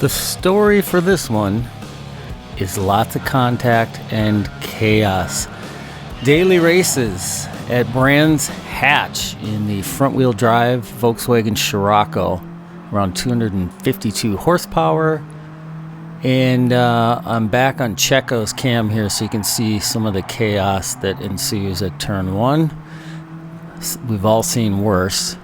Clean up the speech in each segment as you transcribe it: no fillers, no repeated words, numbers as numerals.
The story for this one is lots of contact and chaos. Daily races at Brands Hatch in the front-wheel drive Volkswagen Scirocco, around 252 horsepower. And I'm back on Checo's cam here so you can see some of the chaos that ensues at turn 1. We've all seen worse.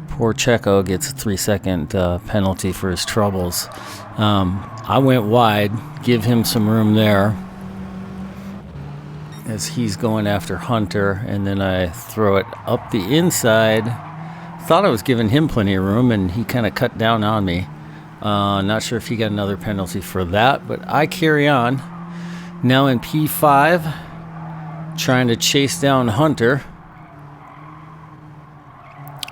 Poor Checo gets a 3-second penalty for his troubles. I went wide, give him some room there as he's going after Hunter, and then I throw it up the inside. Thought I was giving him plenty of room, and he kind of cut down on me. Not sure if he got another penalty for that, but I carry on. Now in P5, trying to chase down Hunter,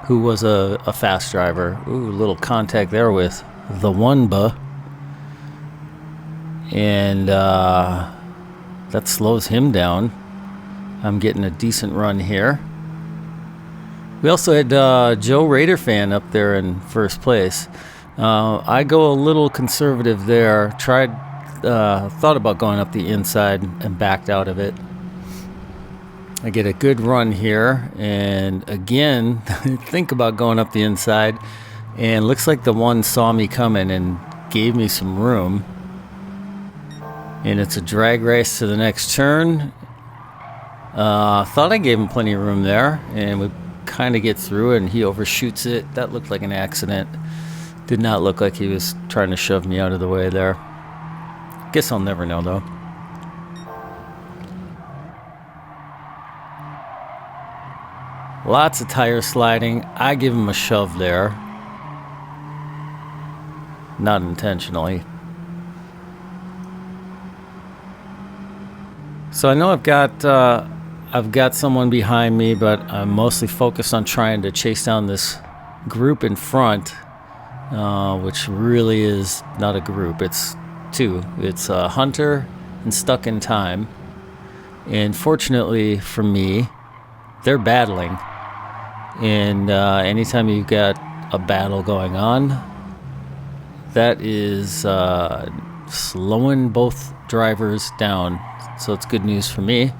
who was a fast driver. Ooh, a little contact there with the Wunba. And that slows him down. I'm getting a decent run here. We also had Joe Rader fan up there in first place. I go a little conservative there. Thought about going up the inside and backed out of it. I get a good run here, and again, think about going up the inside, and looks like the one saw me coming and gave me some room. And it's a drag race to the next turn. Thought I gave him plenty of room there, and we kind of get through it, and he overshoots it. That looked like an accident. Did not look like he was trying to shove me out of the way there. Guess I'll never know, though. Lots of tire sliding. I give him a shove there. Not intentionally. So I know I've got someone behind me, but I'm mostly focused on trying to chase down this group in front, which really is not a group. It's two. It's Hunter and Stuck in Time. And fortunately for me, they're battling. And anytime you've got a battle going on, that is slowing both drivers down. So it's good news for me.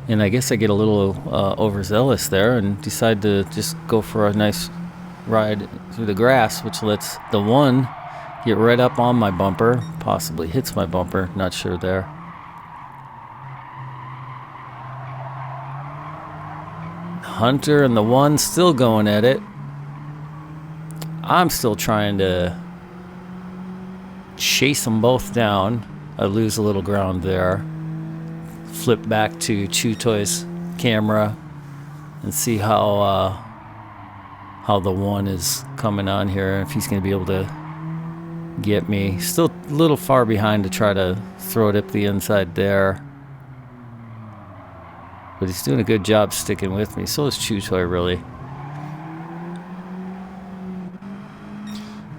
And I guess I get a little overzealous there and decide to just go for a nice ride through the grass, which lets the one get right up on my bumper, possibly hits my bumper, not sure there. Hunter and the one still going at it. I'm still trying to chase them both down. I lose a little ground there. Flip back to Chutoy's camera and see how the one is coming on here, if he's going to be able to get me. Still a little far behind to try to throw it up the inside there. But he's doing a good job sticking with me. So is Chutoy, really.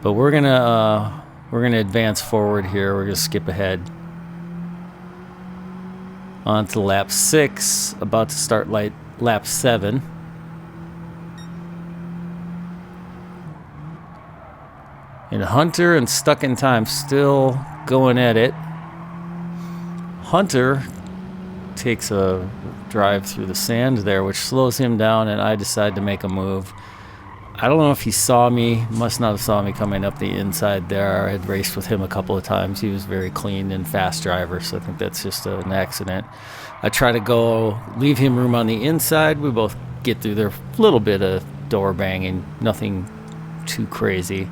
But we're gonna advance forward here. We're gonna skip ahead on to lap 6. About to start lap 7. And Hunter and Stuck in Time still going at it. Hunter takes a drive through the sand there, which slows him down, and I decide to make a move. I don't know if he saw me. Must not have saw me coming up the inside there. I had raced with him a couple of times. He was very clean and fast driver, so I think that's just an accident. I try to leave him room on the inside. We both get through there. A little bit of door banging, nothing too crazy.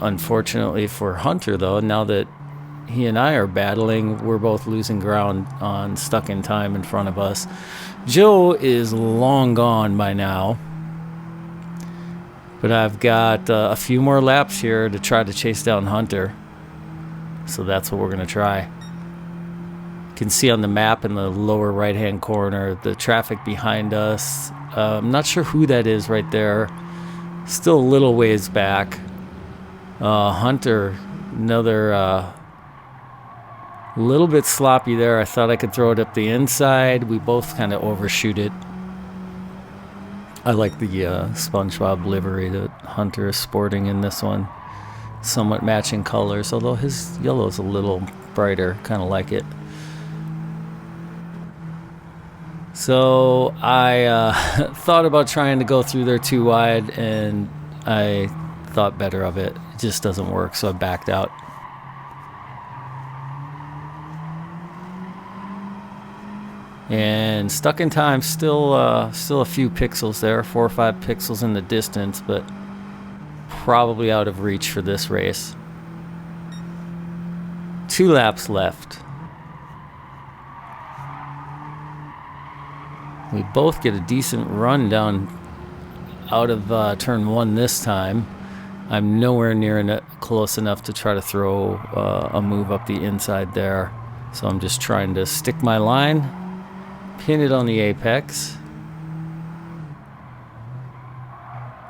Unfortunately for Hunter, though, now that he and I are battling, we're both losing ground on Stuck in Time in front of us. Joe is long gone by now, but I've got a few more laps here to try to chase down Hunter, so that's what we're going to try. You can see on the map in the lower right hand corner the traffic behind us. I'm not sure who that is right there. Still a little ways back. Hunter, another little bit sloppy there. I thought I could throw it up the inside. We both kind of overshoot it. I like the SpongeBob livery that Hunter is sporting in this one. Somewhat matching colors, although his yellow is a little brighter, kind of like it. So I thought about trying to go through there too wide, and I thought better of it. It just doesn't work, so I backed out. And stuck in time, still a few pixels there, 4 or 5 pixels in the distance, but probably out of reach for this race. 2 laps left. We both get a decent run down out of turn 1 this time. I'm nowhere near close enough to try to throw a move up the inside there. So I'm just trying to stick my line, pin it on the apex,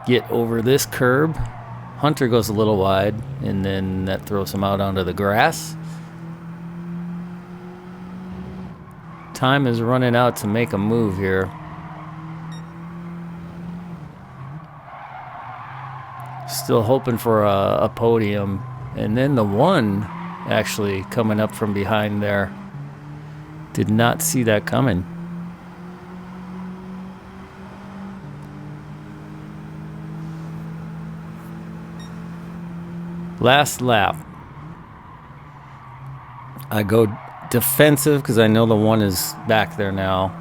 get over this curb. Hunter goes a little wide, and then that throws him out onto the grass. Time is running out to make a move here. Still hoping for a podium. And then the 1 actually coming up from behind there. Did not see that coming. Last lap. I go defensive because I know the 1 is back there now.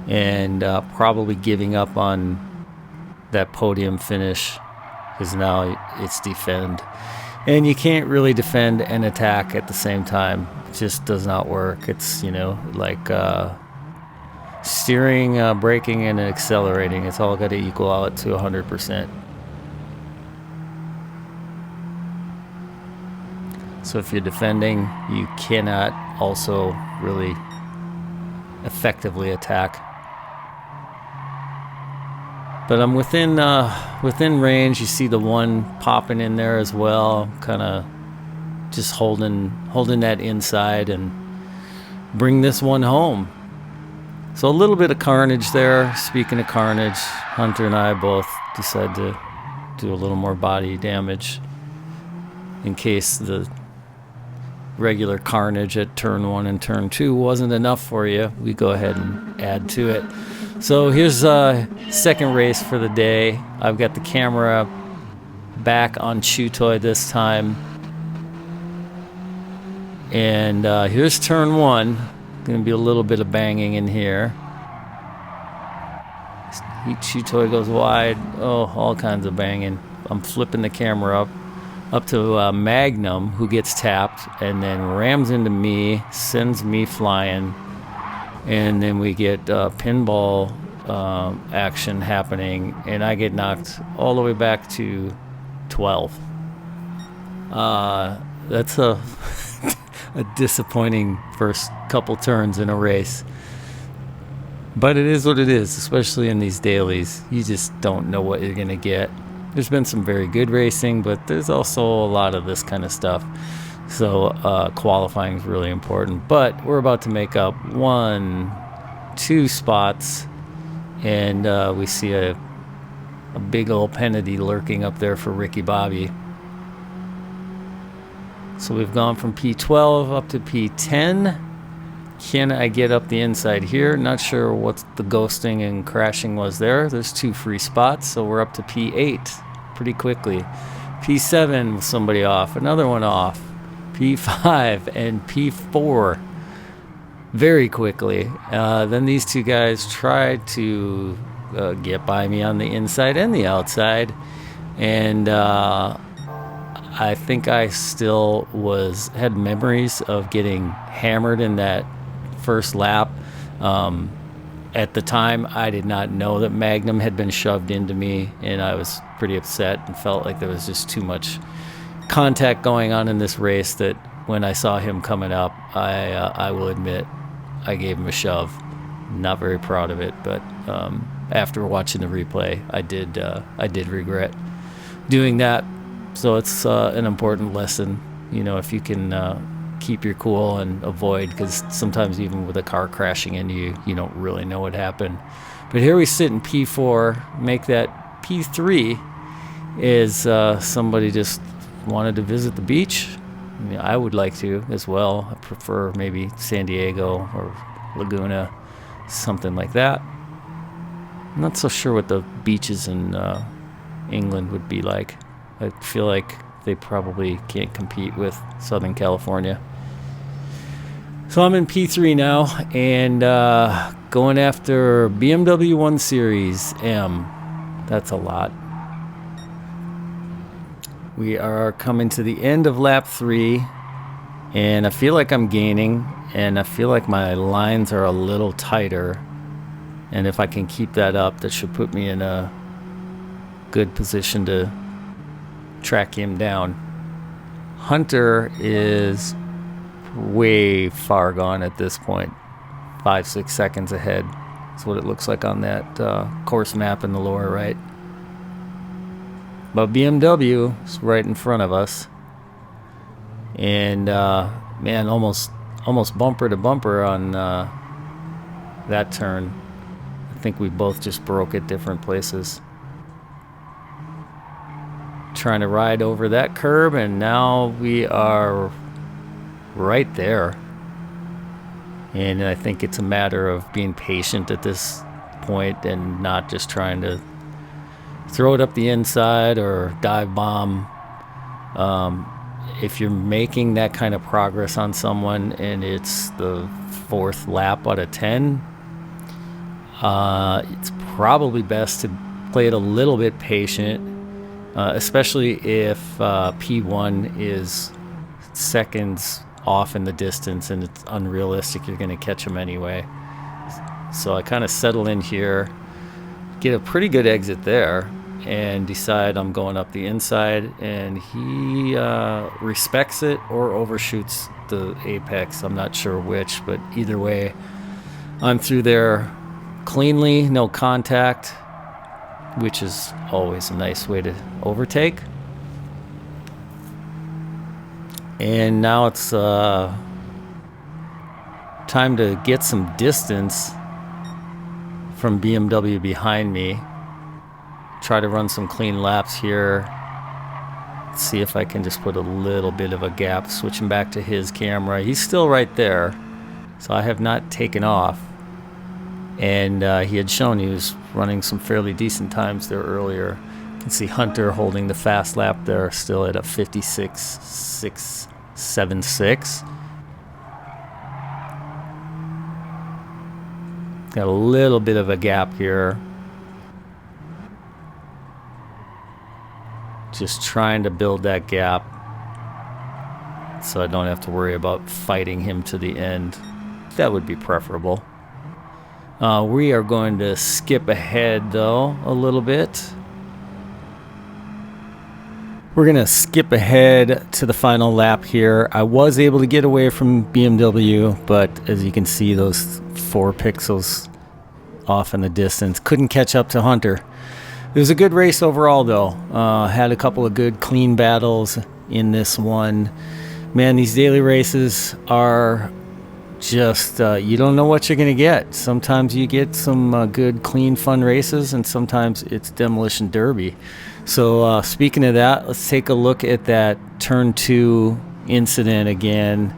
And probably giving up on that podium finish because now it's defend. And you can't really defend and attack at the same time. It just does not work. It's, like steering, braking, and accelerating. It's all got to equal out to 100%. So if you're defending, you cannot also really effectively attack. But I'm within range. You see the 1 popping in there as well, kind of just holding that inside and bring this 1 home. So a little bit of carnage there. Speaking of carnage, Hunter and I both decided to do a little more body damage in case the regular carnage at turn 1 and turn 2 wasn't enough for you. We go ahead and add to it. So here's second race for the day. I've got the camera back on Chutoy this time. And here's turn 1. Going to be a little bit of banging in here. Chutoy goes wide. Oh, all kinds of banging. I'm flipping the camera up to Magnum, who gets tapped and then rams into me, sends me flying. And then we get pinball action happening, and I get knocked all the way back to 12. That's a disappointing first couple turns in a race. But it is what it is, especially in these dailies. You just don't know what you're going to get. There's been some very good racing, but there's also a lot of this kind of stuff. So qualifying is really important. But we're about to make up 1, 2 spots, and we see a big old penalty lurking up there for Ricky Bobby. So we've gone from P12 up to P10. Can I get up the inside here? Not sure what the ghosting and crashing was there. There's 2 free spots, so we're up to P8 pretty quickly. P7 with somebody off, another one off. P5 and P4 very quickly. Then these 2 guys tried to get by me on the inside and the outside, and I think I still had memories of getting hammered in that first lap. At the time, I did not know that Magnum had been shoved into me, and I was pretty upset and felt like there was just too much contact going on in this race that when I saw him coming up, I will admit I gave him a shove. Not very proud of it, but after watching the replay, I did regret doing that. So it's an important lesson. If you can keep your cool and avoid, because sometimes even with a car crashing into you, you don't really know what happened. But here we sit in P4, make that P3 is somebody just wanted to visit the beach. I mean, I would like to as well. I prefer maybe San Diego or Laguna, something like that. I'm not so sure what the beaches in England would be like. I feel like they probably can't compete with Southern California. So I'm in P3 now, and going after BMW 1 Series M. That's a lot. We are coming to the end of lap 3, and I feel like I'm gaining, and I feel like my lines are a little tighter. And if I can keep that up, that should put me in a good position to track him down. Hunter is way far gone at this point. 5-6 seconds ahead. That's what it looks like on that course map in the lower right. But BMW is right in front of us. And man, almost bumper to bumper on that turn. I think we both just broke at different places. Trying to ride over that curb, and now we are right there. And I think it's a matter of being patient at this point and not just trying to throw it up the inside or dive bomb. If you're making that kind of progress on someone and it's the 4th lap out of 10, it's probably best to play it a little bit patient, especially if P1 is seconds off in the distance and it's unrealistic you're going to catch him anyway. So I kind of settle in here, get a pretty good exit there, and decide I'm going up the inside, and he respects it or overshoots the apex. I'm not sure which, but either way, I'm through there cleanly, no contact, which is always a nice way to overtake. And now it's time to get some distance from BMW behind me. Try to run some clean laps here. See if I can just put a little bit of a gap. Switching back to his camera. He's still right there, so I have not taken off. And he had shown he was running some fairly decent times there earlier. You can see Hunter holding the fast lap there, still at a 56.676. Got a little bit of a gap here. Just trying to build that gap so I don't have to worry about fighting him to the end. That would be preferable. We are going to skip ahead, though, a little bit. We're going to skip ahead to the final lap here. I was able to get away from BMW, but as you can see, those 4 pixels off in the distance. Couldn't catch up to Hunter. It was a good race overall, though. Had a couple of good, clean battles in this one. Man, these daily races are just, you don't know what you're going to get. Sometimes you get some good, clean, fun races, and sometimes it's Demolition Derby. So speaking of that, let's take a look at that Turn 2 incident again.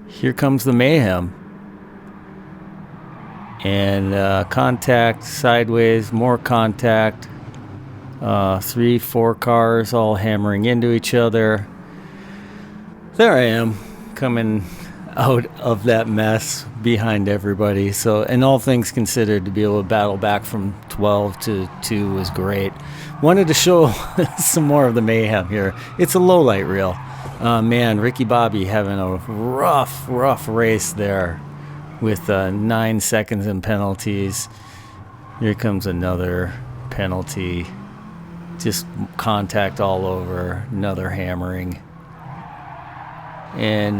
Here comes the mayhem. And contact sideways, more contact. 3-4 cars all hammering into each other. There I am, coming out of that mess behind everybody. So, and all things considered, to be able to battle back from 12 to 2 was great. Wanted to show some more of the mayhem here. It's a low light reel. Man, Ricky Bobby having a rough race there with 9 seconds in penalties. Here comes another penalty. Just contact all over, another hammering. And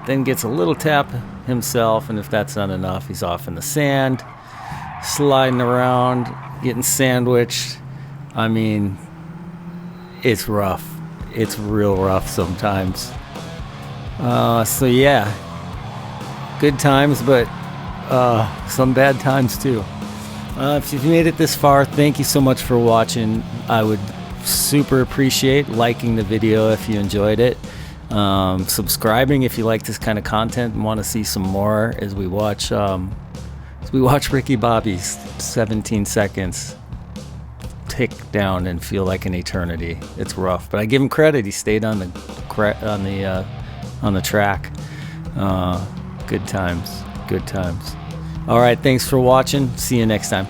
then gets a little tap himself, and if that's not enough, he's off in the sand, sliding around, getting sandwiched. I mean, it's rough. it's real rough sometimes. So yeah, good times, but some bad times too. If you've made it this far, thank you so much for watching. I would super appreciate liking the video if you enjoyed it, subscribing if you like this kind of content and want to see some more as we watch Ricky Bobby's 17 seconds tick down and feel like an eternity. It's rough, but I give him credit. He stayed on the track. Good times. All right, thanks for watching. See you next time.